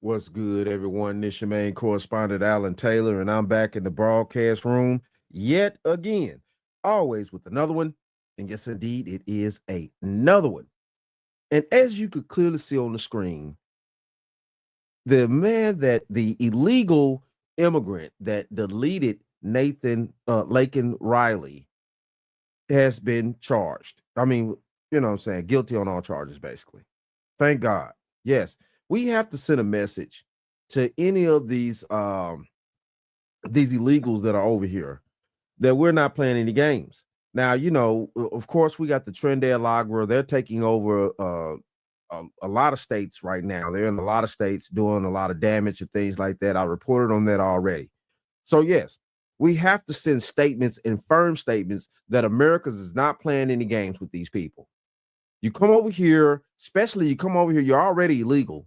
What's good, everyone? This your main correspondent, Alan Taylor, and I'm back in the broadcast room yet again, always with another one. And yes, indeed, it is another one. And as you could clearly see on the screen, the illegal immigrant that deleted Laken Riley has been charged. I mean, you know what I'm saying, guilty on all charges, basically. Thank God. Yes, we have to send a message to any of these illegals that are over here that we're not playing any games. Now, of course, we got the Trinidad Lagra. They're taking over a lot of states right now. They're in a lot of states doing a lot of damage and things like that. I reported on that already. So, yes, we have to send statements and firm statements that America is not playing any games with these people. You come over here, especially you come over here, you're already illegal.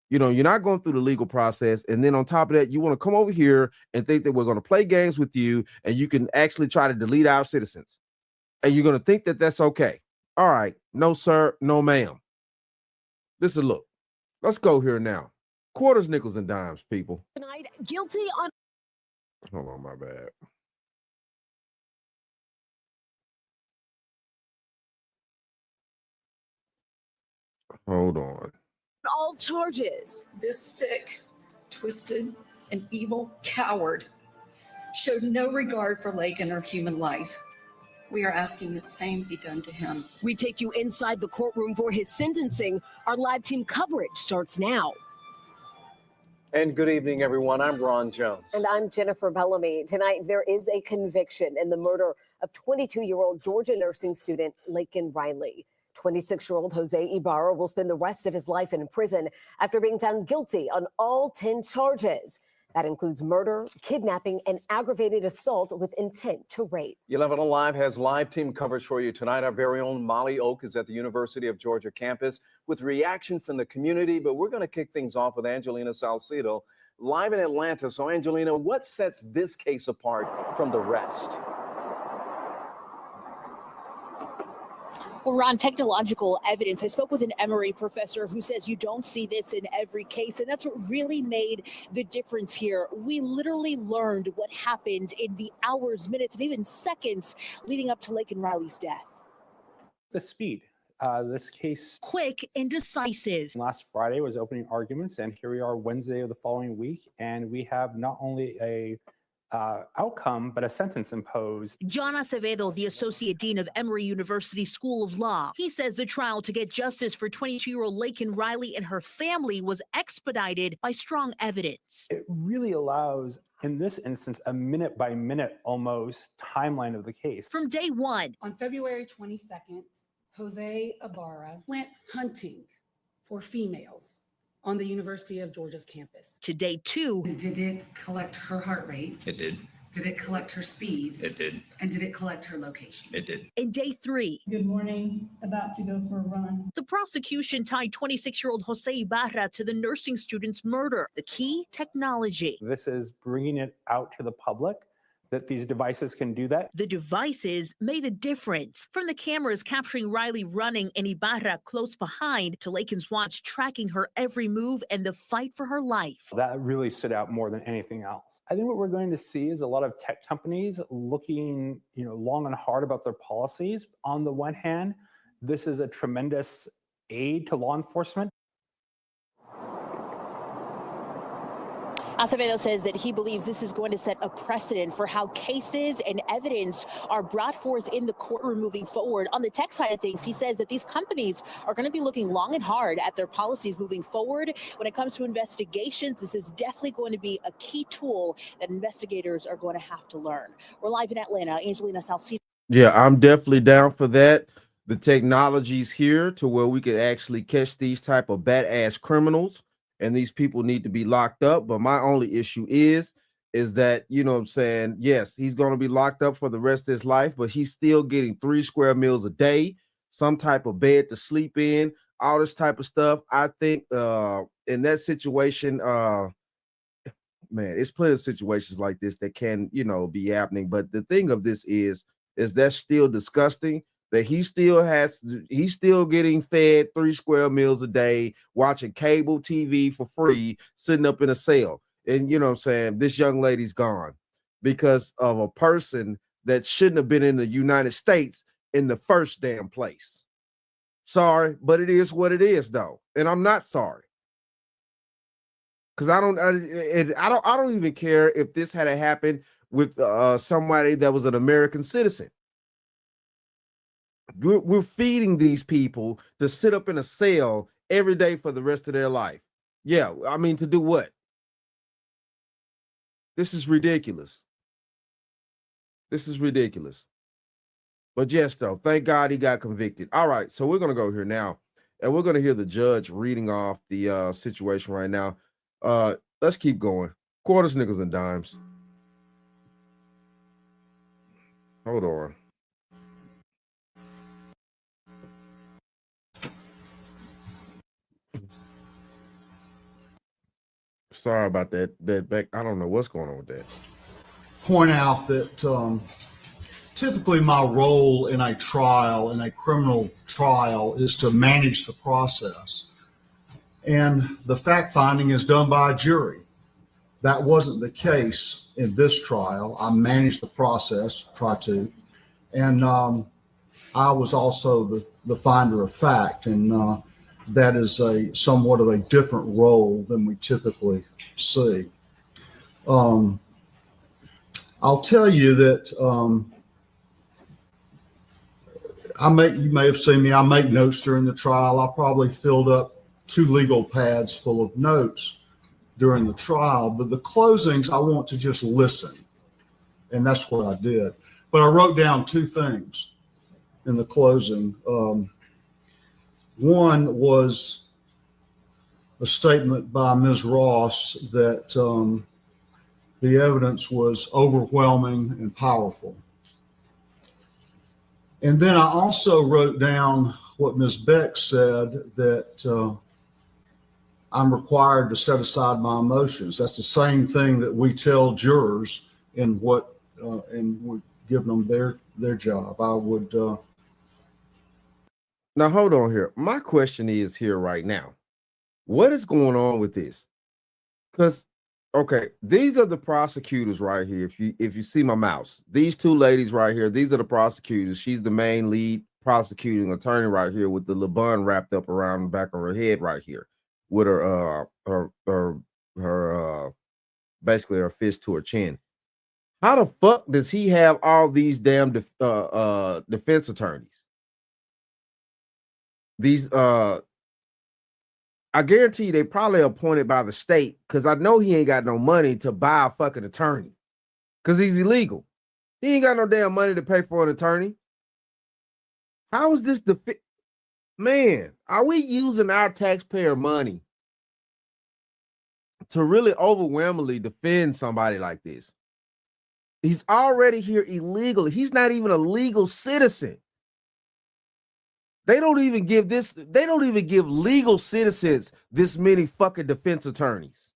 You're not going through the legal process. And then on top of that, you want to come over here and think that we're going to play games with you and you can actually try to delete our citizens. And you're going to think that that's okay. All right. No, sir. No, ma'am. This is look. Let's go here now. Quarters, nickels, and dimes, people. Tonight, guilty on. Hold on, my bad. Hold on. All charges. This sick, twisted, and evil coward showed no regard for Laken or human life. We are asking that same be done to him. We take you inside the courtroom for his sentencing. Our live team coverage starts now. And good evening, everyone. I'm Ron Jones. And I'm Jennifer Bellamy. Tonight, there is a conviction in the murder of 22-year-old Georgia nursing student Laken Riley. 26-year-old Jose Ibarra will spend the rest of his life in prison after being found guilty on all 10 charges. That includes murder, kidnapping, and aggravated assault with intent to rape. 11 Alive has live team coverage for you tonight. Our very own Molly Oak is at the University of Georgia campus with reaction from the community. But we're going to kick things off with Angelina Salcido live in Atlanta. So, Angelina, what sets this case apart from the rest? Well, Ron, technological evidence. I spoke with an Emory professor who says you don't see this in every case, and that's what really made the difference here. We literally learned what happened in the hours, minutes, and even seconds leading up to Laken Riley's death. The speed. This case quick and decisive. Last Friday was opening arguments, and here we are Wednesday of the following week, and we have not only a outcome, but a sentence imposed. John Acevedo, the Associate Dean of Emory University School of Law. He says the trial to get justice for 22-year-old Laken Riley and her family was expedited by strong evidence. It really allows, in this instance, a minute-by-minute almost timeline of the case. From day one. On February 22nd, Jose Ibarra went hunting for females on the University of Georgia's campus. To day two. Did it collect her heart rate? It did. Did it collect her speed? It did. And did it collect her location? It did. And day three. Good morning. About to go for a run. The prosecution tied 26-year-old Jose Ibarra to the nursing student's murder. The key, technology. This is bringing it out to the public that these devices can do that. The devices made a difference. From the cameras capturing Riley running and Ibarra close behind to Laken's watch tracking her every move and the fight for her life. That really stood out more than anything else. I think what we're going to see is a lot of tech companies looking, long and hard about their policies. On the one hand, this is a tremendous aid to law enforcement. Acevedo says that he believes this is going to set a precedent for how cases and evidence are brought forth in the courtroom moving forward. On the tech side of things, he says that these companies are going to be looking long and hard at their policies moving forward. When it comes to investigations, this is definitely going to be a key tool that investigators are going to have to learn. We're live in Atlanta. Angelina Salcido. Yeah, I'm definitely down for that. The technology's here to where we could actually catch these type of badass criminals. And these people need to be locked up. But my only issue is that, yes, he's going to be locked up for the rest of his life, but he's still getting 3 square meals a day, some type of bed to sleep in, all this type of stuff. I think in that situation, man, it's plenty of situations like this that can, be happening. But the thing of this is that's still disgusting that he's still getting fed 3 square meals a day, watching cable TV for free, sitting up in a cell. And you know what I'm saying? This young lady's gone because of a person that shouldn't have been in the United States in the first damn place. Sorry, but it is what it is, though. And I'm not sorry. Because I don't even care if this had happened with somebody that was an American citizen. We're feeding these people to sit up in a cell every day for the rest of their life. Yeah, I mean, to do what? This is ridiculous. This is ridiculous. But yes, though, thank God he got convicted. All right, so we're going to go here now, and we're going to hear the judge reading off the situation right now. Let's keep going. Quarters, nickels, and dimes. Hold on. Sorry about that back. I don't know what's going on with that. Point out that typically my role in a trial, in a criminal trial, is to manage the process. And the fact finding is done by a jury. That wasn't the case in this trial. I managed the process, try to, and I was also the finder of fact, and that is a somewhat of a different role than we typically see. I'll tell you that you may have seen me. I make notes during the trial. I probably filled up 2 legal pads full of notes during the trial, but the closings, I want to just listen. And that's what I did. But I wrote down 2 things in the closing. One was a statement by Ms. Ross that the evidence was overwhelming and powerful. And then I also wrote down what Ms. Beck said, that I'm required to set aside my emotions. That's the same thing that we tell jurors in what and we're giving them their job. I would. Now hold on here. My question is here right now. What is going on with this? Because okay, these are the prosecutors right here. If you see my mouse, these 2 ladies right here, these are the prosecutors. She's the main lead prosecuting attorney right here with the LeBun wrapped up around the back of her head right here, with her basically her fist to her chin. How the fuck does he have all these damn defense attorneys? These I guarantee you they probably appointed by the state, because I know he ain't got no money to buy a fucking attorney because he's illegal. He ain't got no damn money to pay for an attorney. How is this man? Are we using our taxpayer money to really overwhelmingly defend somebody like this? He's already here illegally. He's not even a legal citizen. They don't even give legal citizens this many fucking defense attorneys.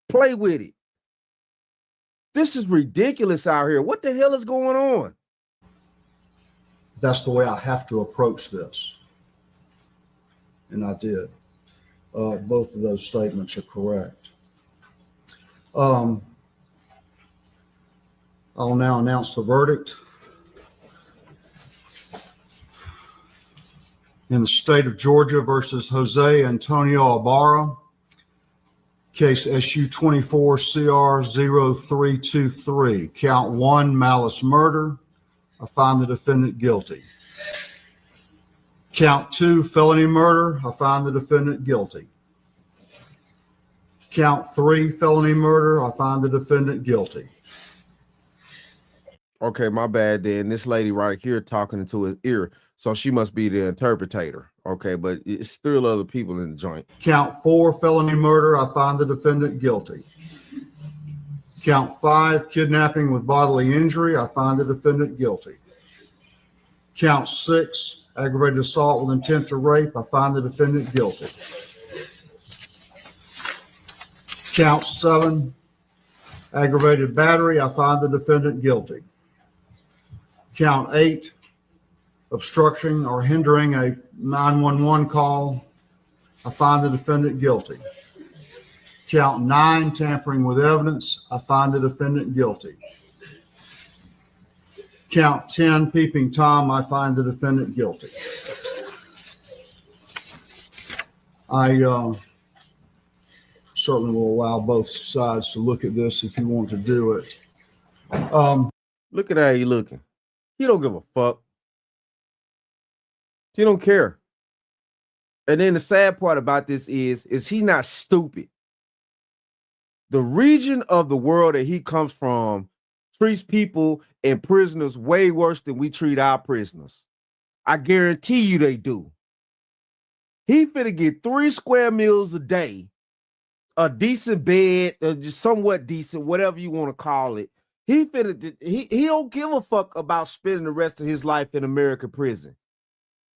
Play with it. This is ridiculous out here. What the hell is going on? That's the way I have to approach this. And I did. Both of those statements are correct. I'll now announce the verdict. In the state of Georgia versus Jose Antonio Ibarra, case SU 24CR0323, count 1, malice murder. I find the defendant guilty. Count 2, felony murder. I find the defendant guilty. Count 3, felony murder. I find the defendant guilty. Okay, my bad then. This lady right here talking into his ear. So she must be the interpreter. Okay, but it's still other people in the joint. Count 4, felony murder. I find the defendant guilty. Count 5, kidnapping with bodily injury. I find the defendant guilty. Count 6, aggravated assault with intent to rape. I find the defendant guilty. Count 7, aggravated battery. I find the defendant guilty. Count 8, obstructing or hindering a 911 call, I find the defendant guilty. Count 9, tampering with evidence, I find the defendant guilty. Count 10, peeping Tom, I find the defendant guilty. I certainly will allow both sides to look at this if you want to do it. Look at how you looking. He don't give a fuck. He don't care. And then the sad part about this is he not stupid. The region of the world that he comes from treats people and prisoners way worse than we treat our prisoners. I guarantee you they do. He finna get 3 square meals a day, a decent bed, just somewhat decent, whatever you want to call it. He don't give a fuck about spending the rest of his life in American prison.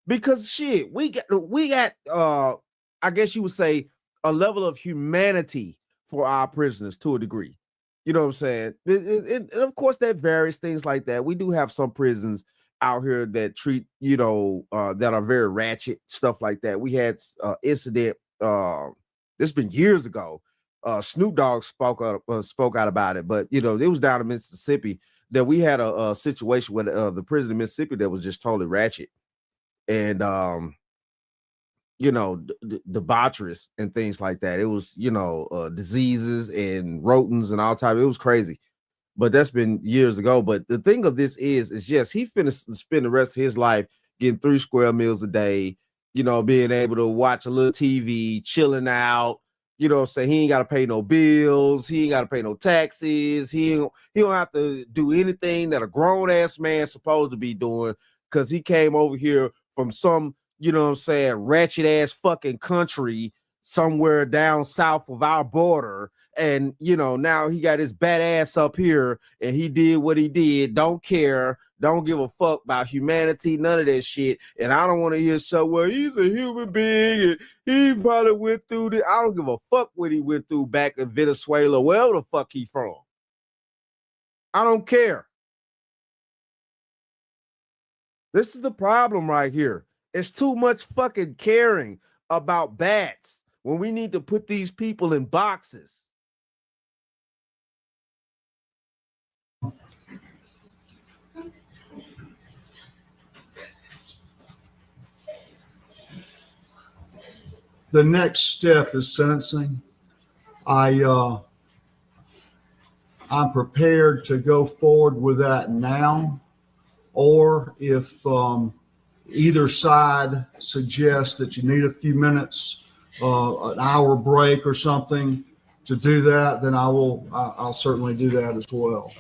Because shit, we got I guess you would say a level of humanity for our prisoners to a degree. You know what I'm saying? And of course that varies, things like that. We do have some prisons out here that treat, that are very ratchet, stuff like that. We had incident, this been years ago. Snoop Dogg spoke out about it, but it was down in Mississippi that we had a situation with the prison in Mississippi that was just totally ratchet. And debaucherous and things like that. It was diseases and rodents and all type. It was crazy, but that's been years ago. But the thing of this is yes, he finished spend the rest of his life getting 3 square meals a day, being able to watch a little TV, chilling out, say he ain't got to pay no bills, he ain't got to pay no taxes, he don't have to do anything that a grown-ass man supposed to be doing, because he came over here from some, ratchet ass fucking country somewhere down south of our border. And, now he got his badass up here and he did what he did. Don't care. Don't give a fuck about humanity. None of that shit. And I don't want to hear well, he's a human being and he probably went through this. I don't give a fuck what he went through back in Venezuela, wherever the fuck he from. I don't care. This is the problem right here. It's too much fucking caring about bats when we need to put these people in boxes. The next step is sentencing. I'm prepared to go forward with that now, or if either side suggests that you need a few minutes, an hour break or something to do that, then I'll certainly do that as well.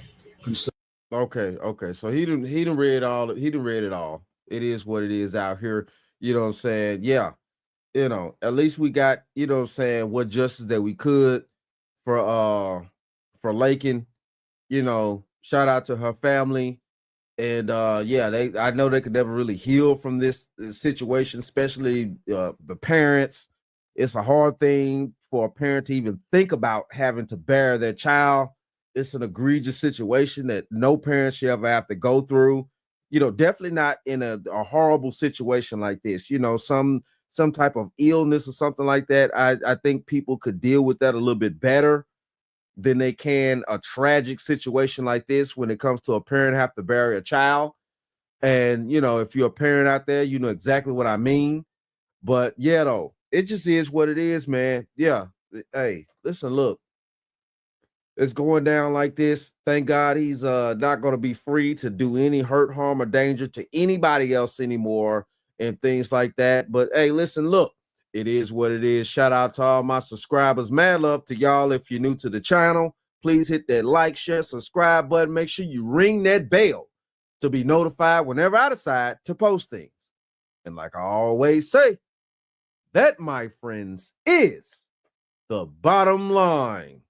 Okay. So he didn't read all. He didn't read it all. It is what it is out here. You know what I'm saying? Yeah. At least we got, what justice that we could for Laken. Shout out to her family. And I know they could never really heal from this situation, especially the parents. It's a hard thing for a parent to even think about having to bear their child. It's an egregious situation that no parent should ever have to go through. Definitely not in a horrible situation like this. Some type of illness or something like that. I think people could deal with that a little bit better than they can a tragic situation like this when it comes to a parent have to bury a child. And, if you're a parent out there, you know exactly what I mean. But yeah, though, it just is what it is, man. Yeah. Hey, listen, look, it's going down like this. Thank God he's not going to be free to do any hurt, harm, or danger to anybody else anymore and things like that. But hey, listen, look, it is what it is. Shout out to all my subscribers. Mad love to y'all. If you're new to the channel, please hit that like, share, subscribe button. Make sure you ring that bell to be notified whenever I decide to post things. And like I always say, that, my friends, is the bottom line.